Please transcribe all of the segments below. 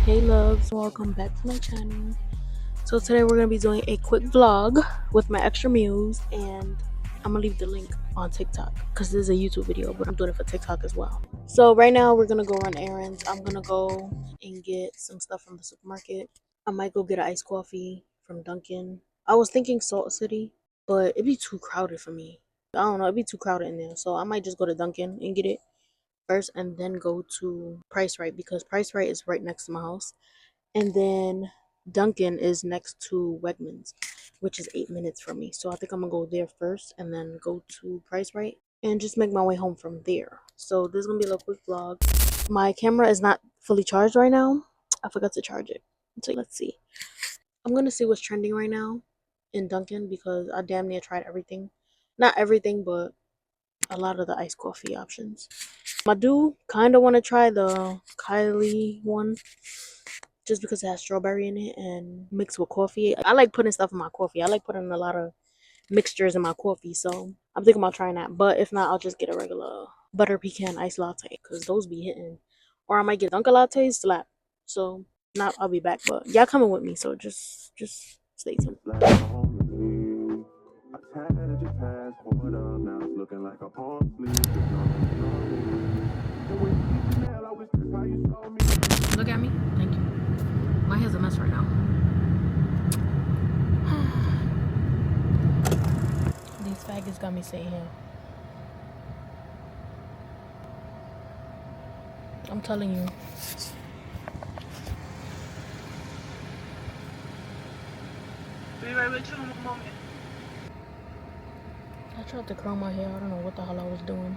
Hey loves, welcome back to my channel. So today we're gonna be doing a quick vlog with my extra meals, and I'm gonna leave the link on TikTok because this is a YouTube video, but I'm doing it for TikTok as well. So right now we're gonna go run errands. I'm gonna go and get some stuff from the supermarket. I might go get an iced coffee from Dunkin. I was thinking Salt City, but it'd be too crowded for me. I don't know, it'd be too crowded in there. So I might just go to Dunkin and get it first and then go to Price Right because Price Right is right next to my house. And then Dunkin is next to Wegmans, which is 8 minutes from me. So I think I'm gonna go there first and then go to Price Right and just make my way home from there. So this is gonna be a little quick vlog. My camera is not fully charged right now. I forgot to charge it. So let's see. I'm gonna see what's trending right now in Dunkin because I damn near tried everything. Not everything, but a lot of the iced coffee options. I do kind of want to try the Kylie one just because it has strawberry in it and mixed with coffee. I like putting stuff in my coffee. I like putting a lot of mixtures in my coffee, so I'm thinking about trying that. But if not, I'll just get a regular butter pecan iced latte because those be hitting. Or I might get Dunkin' lattes slap. So not I'll be back, but y'all coming with me, so just stay tuned. Look at me. Thank you. My hair's a mess right now. These faggots got me sitting here. I'm telling you. Be right with you in a moment. I tried to curl my hair. I don't know what the hell I was doing.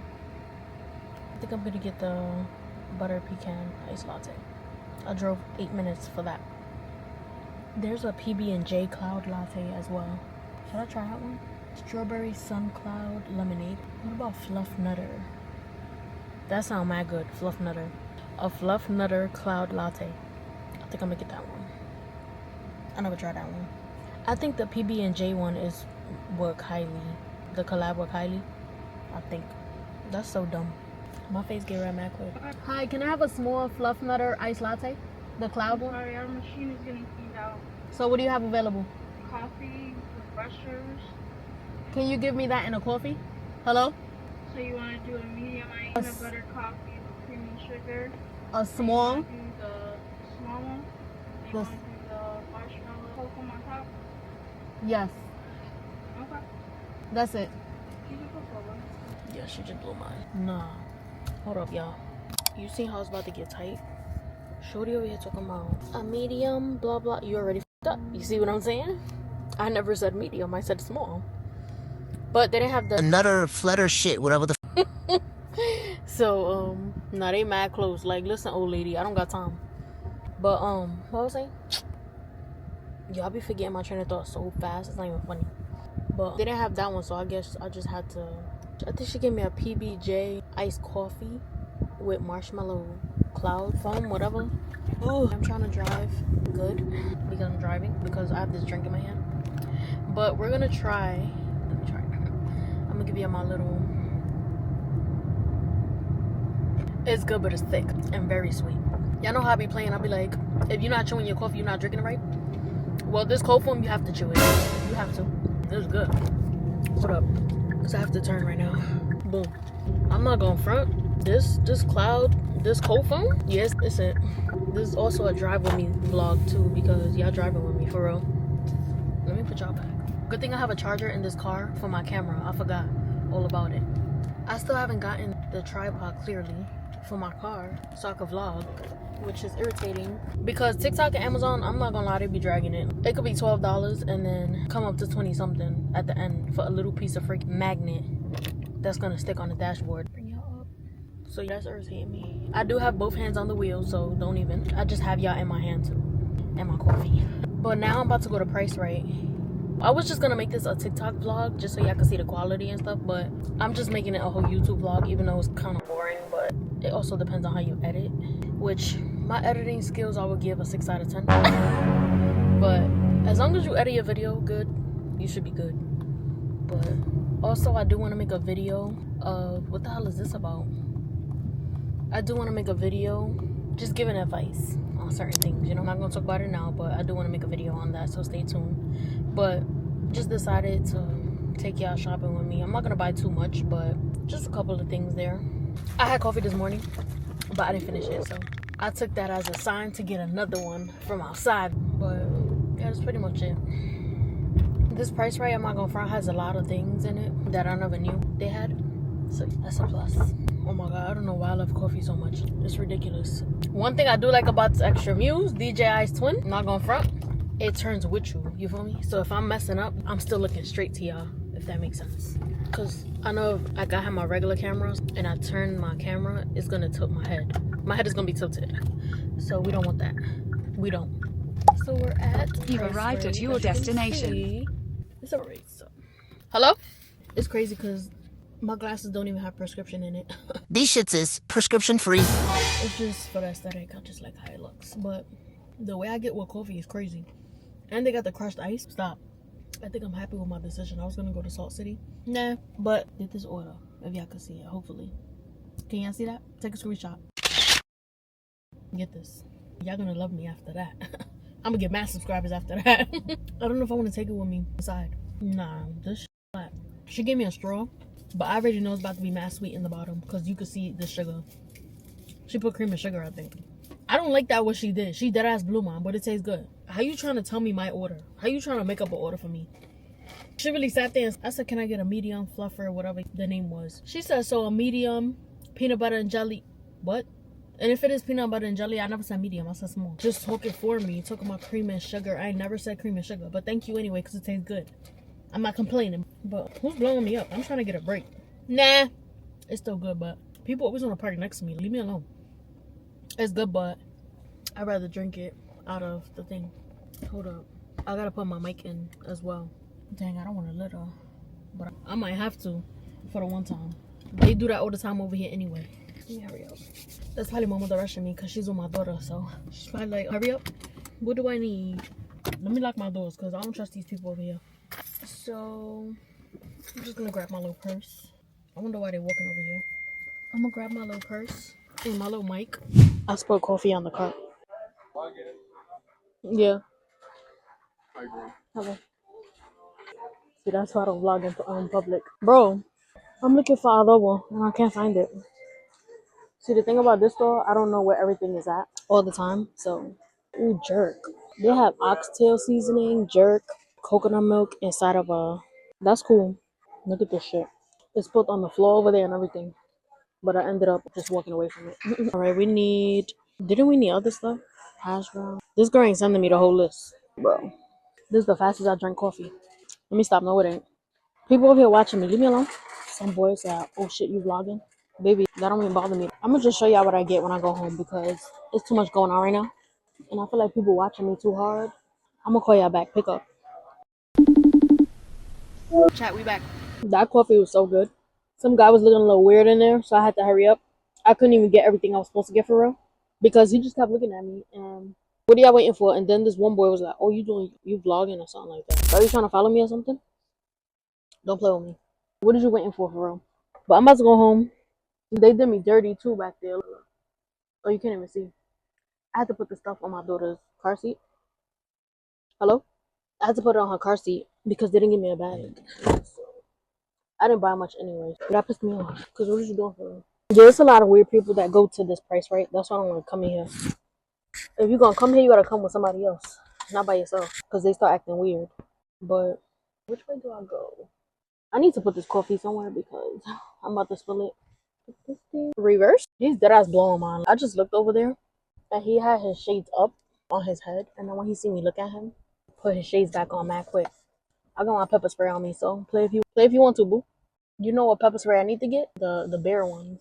I think I'm gonna get the butter pecan iced latte. I drove 8 minutes for that. There's a PB&J cloud latte as well. Should I try that one? Strawberry sun cloud lemonade. What about fluff nutter? That sounds mad good. Fluff nutter. A fluff nutter cloud latte. I think I'm gonna get that one. I never tried that one. I think the PB&J one is with Kylie. The collab with Kylie. I think. That's so dumb. My face get red mad quick. Hi, can I have a small fluff nutter iced latte? The cloud one? Sorry, our machine is getting cleaned out. So what do you have available? Coffee, refreshers. Can you give me that in a coffee? Hello? So you want to do a medium ice peanut butter coffee with cream and sugar? A small? You want to do the small one? You want to do the marshmallow cocoa on top? Yes. Okay. That's it. You can put cocoa. Yeah, she just blew mine. Nah. Hold up, y'all. You seen how it's about to get tight? Shorty over here talking about a medium, blah, blah. You already f***ed up. You see what I'm saying? I never said medium. I said small. But they didn't have the another flutter shit, whatever the So, nah, they mad close. Like, listen, old lady, I don't got time. But, what was I saying? Y'all be forgetting my train of thought so fast. It's not even funny. But they didn't have that one, so I guess I just had to. I think she gave me a PB&J iced coffee with marshmallow cloud foam, whatever. Ooh, I'm trying to drive good because I'm driving because I have this drink in my hand. But we're gonna try. Let me try. I'm gonna give you my little. It's good, but it's thick and very sweet. Y'all know how I be playing. I'll be like, if you're not chewing your coffee, you're not drinking it right. Well, this cold foam, you have to chew it. You have to. This is good. Hold up. Because I have to turn right now. Boom. I'm not going front. This cloud, this cold foam, yes, it's it. This is also a drive with me vlog too because y'all driving with me for real. Let me put y'all back. Good thing I have a charger in this car for my camera. I forgot all about it. I still haven't gotten the tripod clearly for my car so I could vlog, which is irritating because TikTok and Amazon, I'm not gonna lie, they be dragging it. It could be $12 and then come up to 20 something at the end for a little piece of freaking magnet that's gonna stick on the dashboard. Bring y'all up. So that's irritating me. I do have both hands on the wheel, so don't even. I just have y'all in my hand too, and my coffee. But now I'm about to go to Price Right. I was just gonna make this a TikTok vlog just so y'all can see the quality and stuff, but I'm just making it a whole YouTube vlog even though it's kind of boring, but it also depends on how you edit, which my editing skills I would give a 6 out of 10. But as long as you edit your video good, you should be good. But also I do want to make a video of what the hell is this about. I do want to make a video just giving advice on certain things. You know, I'm not gonna talk about it now, but I do want to make a video on that, so stay tuned. But just decided to take y'all shopping with me. I'm not gonna buy too much, but just a couple of things there. I had coffee this morning, but I didn't finish it, so I took that as a sign to get another one from outside. But yeah, that's pretty much it. This Price Right, I'm not gonna front, has a lot of things in it that I never knew they had, so that's a plus. Oh my god, I don't know why I love coffee so much. It's ridiculous. One thing I do like about this Extra Muse DJI's twin, I'm not gonna front, it turns with you feel me? So if I'm messing up, I'm still looking straight to y'all, if that makes sense. Cause I know if like I have my regular cameras and I turn my camera, it's gonna tilt my head. My head is gonna be tilted. So we don't want that. We don't. So we're at You've arrived at your destination. It's alright, so. Hello? It's crazy because my glasses don't even have prescription in it. These shits is prescription free. It's just for the aesthetic. I just like how it looks. But the way I get with coffee is crazy. And they got the crushed ice. Stop. I think I'm happy with my decision. I was going to go to Salt City. Nah. But did this order. If y'all can see it, hopefully. Can y'all see that? Take a screenshot. Get this. Y'all gonna love me after that. I'm gonna get mad subscribers after that. I don't know if I want to take it with me inside. Nah, this shit flat. She gave me a straw, but I already know it's about to be mad sweet in the bottom because you can see the sugar. She put cream and sugar, I think. I don't like that what she did. She dead ass blew mine, but it tastes good. How you trying to tell me my order? How you trying to make up an order for me? She really sat there and I said, can I get a medium fluffer, whatever the name was? She said, so a medium peanut butter and jelly. What? And if it is peanut butter and jelly, I never said medium. I said small. Just talking for me. Talking about cream and sugar. I never said cream and sugar. But thank you anyway, because it tastes good. I'm not complaining. But who's blowing me up? I'm trying to get a break. Nah. It's still good, but people always want to park next to me. Leave me alone. It's good, but I'd rather drink it out of the thing. Hold up. I gotta put my mic in as well. Dang, I don't want to litter. But I might have to for the one time. They do that all the time over here anyway. Let me hurry up. That's probably my mother rushing me because she's with my daughter, so she's probably like, hurry up. What do I need? Let me lock my doors because I don't trust these people over here. So I'm just gonna grab my little purse. I wonder why they're walking over here. I'm gonna grab my little purse and my little mic. I spilled coffee on the cup. Yeah. I agree. Okay. See, that's why I don't vlog in public. Bro, I'm looking for adobo and I can't find it. See, the thing about this store, I don't know where everything is at all the time. So, ooh, jerk. They have oxtail seasoning, jerk, coconut milk inside of a. That's cool. Look at this shit. It's put on the floor over there and everything. But I ended up just walking away from it. All right, we need. Didn't we need other stuff? Hash brown. This girl ain't sending me the whole list, bro. This is the fastest I drink coffee. Let me stop. No, it ain't. People over here watching me. Leave me alone. Some boy said, "Oh shit, you vlogging?" Baby, that don't even bother me. I'm gonna just show y'all what I get when I go home because it's too much going on right now. And I feel like people watching me too hard. I'm gonna call y'all back. Pick up. Chat, we back. That coffee was so good. Some guy was looking a little weird in there, so I had to hurry up. I couldn't even get everything I was supposed to get for real because he just kept looking at me and what are y'all waiting for? And then this one boy was like, "Oh, you vlogging or something like that? Are you trying to follow me or something? Don't play with me. What are you waiting for real?" But I'm about to go home. They did me dirty too back there. Oh, you can't even see. I had to put the stuff on my daughter's car seat. Hello? I had to put it on her car seat because they didn't give me a bag. So I didn't buy much anyway. But that pissed me off. Because what are you doing for real? There's a lot of weird people that go to this Price Right. That's why I don't want to come in here. If you're going to come here, you got to come with somebody else. Not by yourself. Because they start acting weird. But which way do I go? I need to put this coffee somewhere because I'm about to spill it. Put this thing. Reverse? He's dead ass blowing mine. I just looked over there. And he had his shades up on his head. And then when he see me look at him, put his shades back on mad quick. I got my pepper spray on me, so play if you want to, boo. You know what pepper spray I need to get? The bear ones.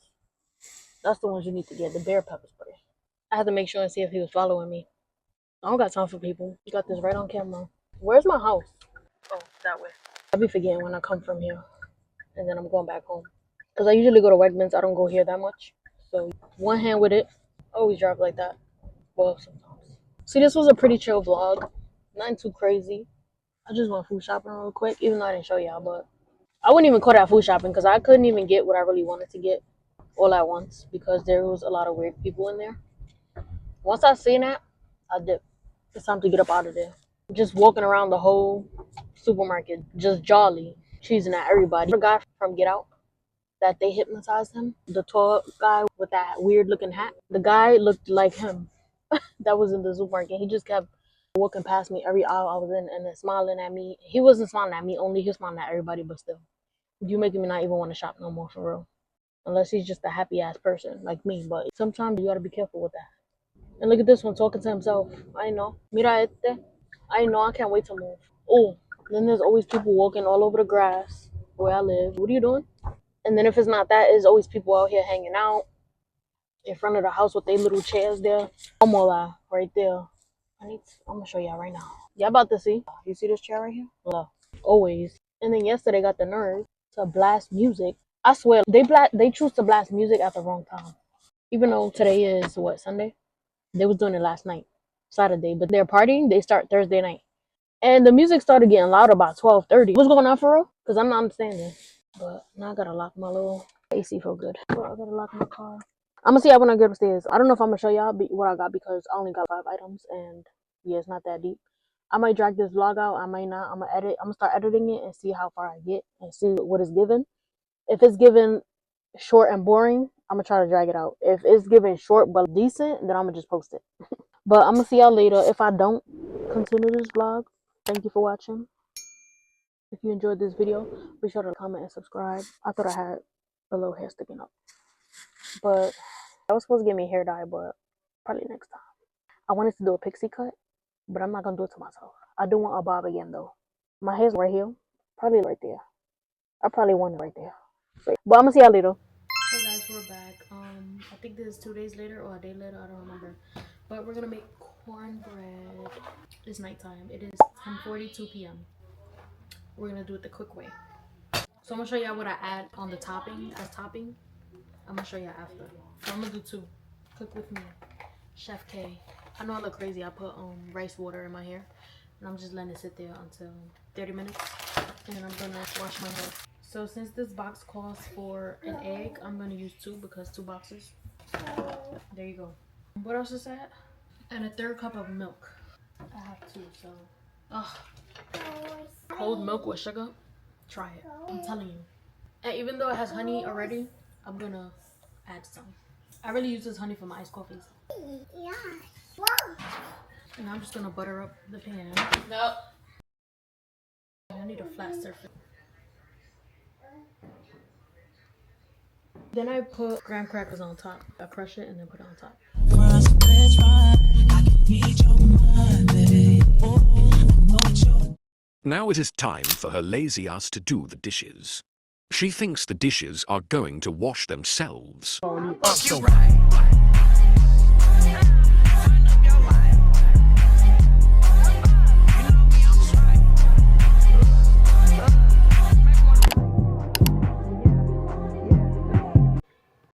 That's the ones you need to get, the bear pepper spray. I had to make sure and see if he was following me. I don't got time for people. You got this right on camera. Where's my house? Oh, that way. I be forgetting when I come from here. And then I'm going back home. Because I usually go to Wegmans. I don't go here that much. So one hand with it. I always drive like that. Well, sometimes. See, this was a pretty chill vlog. Nothing too crazy. I just went food shopping real quick, even though I didn't show y'all, but I wouldn't even call that food shopping because I couldn't even get what I really wanted to get all at once because there was a lot of weird people in there. Once I seen that, I dip. It's time to get up out of there. Just walking around the whole supermarket, just jolly, cheesing at everybody. The guy from Get Out that they hypnotized him, the tall guy with that weird looking hat, the guy looked like him that was in the supermarket. He just kept walking past me every aisle I was in and then smiling at me. He wasn't smiling at me only, he was smiling at everybody, but still. You making me not even want to shop no more for real. Unless he's just a happy ass person like me. But sometimes you gotta be careful with that. And look at this one talking to himself. I know. Mira este. I know. I can't wait to move. Oh, then there's always people walking all over the grass where I live. What are you doing? And then if it's not that, there's always people out here hanging out in front of the house with their little chairs there. Omola right there. I'm gonna show y'all right now. Y'all about to see. You see this chair right here? Look. Always. And then yesterday got the nerve to blast music. I swear they choose to blast music at the wrong time. Even though today is what, Sunday? They was doing it last night, Saturday, but they're partying. They start Thursday night, and the music started getting louder about 12:30. What's going on for real? Cause I'm not understanding. But now I gotta lock my little AC. Feel good. But I gotta lock my car. I'm gonna see y'all when I get upstairs. I don't know if I'm gonna show y'all what I got because I only got 5 items, and yeah, it's not that deep. I might drag this vlog out. I might not. I'm gonna start editing it and see how far I get and see what it's given. If it's given short and boring, I'm gonna try to drag it out. If it's given short but decent, then I'm gonna just post it. But I'm gonna see y'all later. If I don't continue this vlog, thank you for watching. If you enjoyed this video, be sure to comment and subscribe. I thought I had a little hair sticking up, but I was supposed to get me a hair dye, but probably next time. I wanted to do a pixie cut, but I'm not gonna do it to myself. I do want a bob again though. My hair's right here, probably right there. I probably want it right there. But I'm gonna see y'all later. Hey guys, we're back. I think this is 2 days later or a day later, I don't remember. But we're gonna make cornbread. It's nighttime. It is 10:42 p.m. We're gonna do it the quick way. So I'm gonna show y'all what I add on the topping as topping. I'm gonna show y'all after. So I'm gonna do 2. Cook with me, Chef K. I know I look crazy. I put rice water in my hair, and I'm just letting it sit there until 30 minutes, and then I'm gonna wash my hair. So since this box calls for an egg, I'm gonna use 2 because 2 boxes. There you go. What else is that? And a 1/3 cup of milk. I have 2, so. Ugh. Cold milk with sugar. Try it. I'm telling you. And even though it has honey already, I'm gonna add some. I really use this honey for my iced coffees. And I'm just gonna butter up the pan. Nope. I need a flat surface. Then I put graham crackers on top. I crush it and then put it on top. Now it is time for her lazy ass to do the dishes. She thinks the dishes are going to wash themselves.